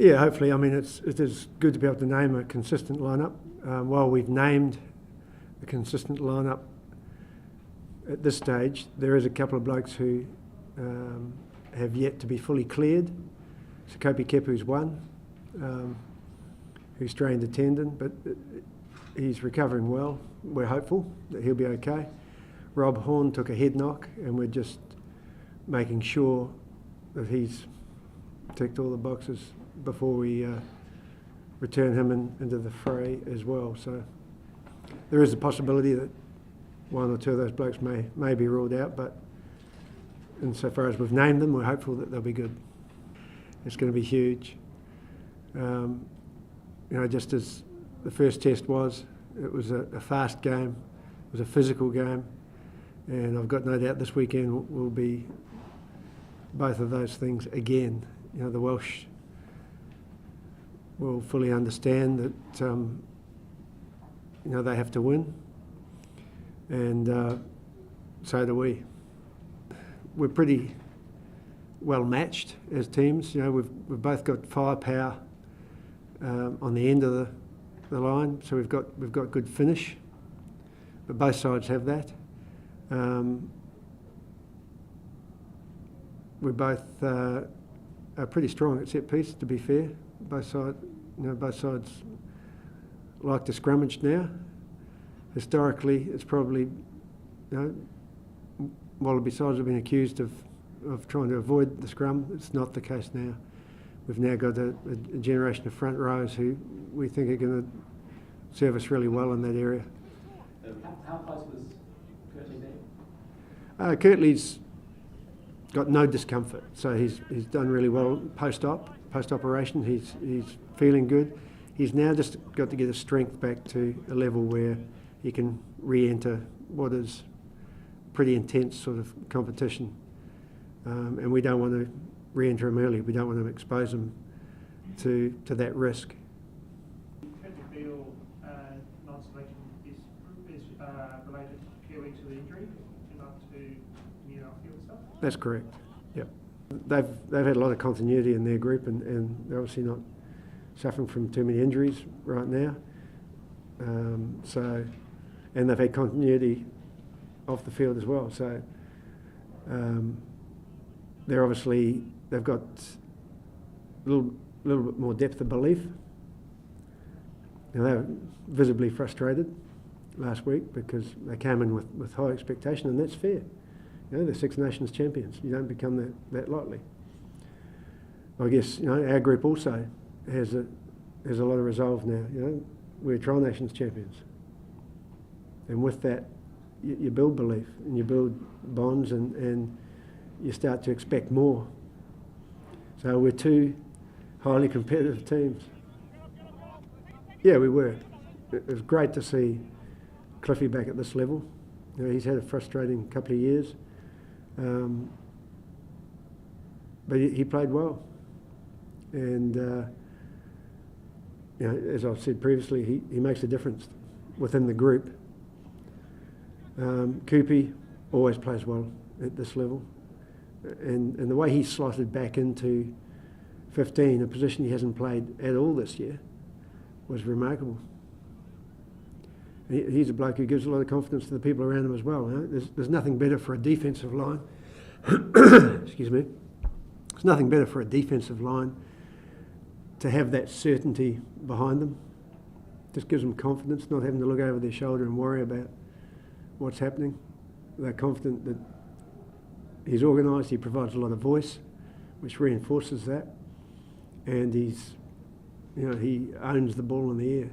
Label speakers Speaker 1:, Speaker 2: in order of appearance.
Speaker 1: Yeah, hopefully. I mean, it is good to be able to name a consistent lineup. While we've named a consistent lineup at this stage, there is a couple of blokes who have yet to be fully cleared. So Kopi Kepu's one, who strained a tendon, but he's recovering well. We're hopeful that he'll be okay. Rob Horn took a head knock, and we're just making sure that he's ticked all the boxes before we return him into the fray as well. So there is a possibility that one or two of those blokes may be ruled out, but insofar as we've named them, we're hopeful that they'll be good. It's going to be huge. Just as the first test was, it was a fast game, it was a physical game, and I've got no doubt this weekend will be both of those things again. The Welsh will fully understand that they have to win, and so do we. We're pretty well matched as teams. We've both got firepower on the end of the line, so we've got good finish, but both sides have that. We both are pretty strong at set piece, to be fair. Both sides like to scrummage now. Historically, it's probably, Wallaby sides have been accused of trying to avoid the scrum. It's not the case now. We've now got a generation of front rows who we think are going to serve us really well in that area.
Speaker 2: How close was Kirtley there?
Speaker 1: Kirtley's got no discomfort, so he's done really well post-operation. He's feeling good. He's now just got to get his strength back to a level where he can re-enter what is pretty intense sort of competition, and we don't want to re-enter him early. We don't want to expose him to that risk.
Speaker 3: Feel non-selection is related purely to the injury, not to new outfield stuff?
Speaker 1: That's correct. Yep. They've had a lot of continuity in their group, and they're obviously not suffering from too many injuries right now. And they've had continuity off the field as well. So they've got a little bit more depth of belief. They were visibly frustrated last week because they came in with high expectation, and that's fair. They're Six Nations champions. You don't become that lightly. I guess our group also has a lot of resolve now. We're Tri Nations champions, and with that, you build belief and you build bonds, and you start to expect more. So we're two highly competitive teams. Yeah, we were. It was great to see Cliffy back at this level. He's had a frustrating couple of years, but he played well. And as I've said previously, he makes a difference within the group. Kopi always plays well at this level, and the way he slotted back into 15, a position he hasn't played at all this year, was remarkable. He's a bloke who gives a lot of confidence to the people around him as well. There's nothing better for a defensive line. Excuse me. There's nothing better for a defensive line to have that certainty behind them. Just gives them confidence, not having to look over their shoulder and worry about what's happening. They're confident that he's organised, he provides a lot of voice, which reinforces that, and he owns the ball in the air.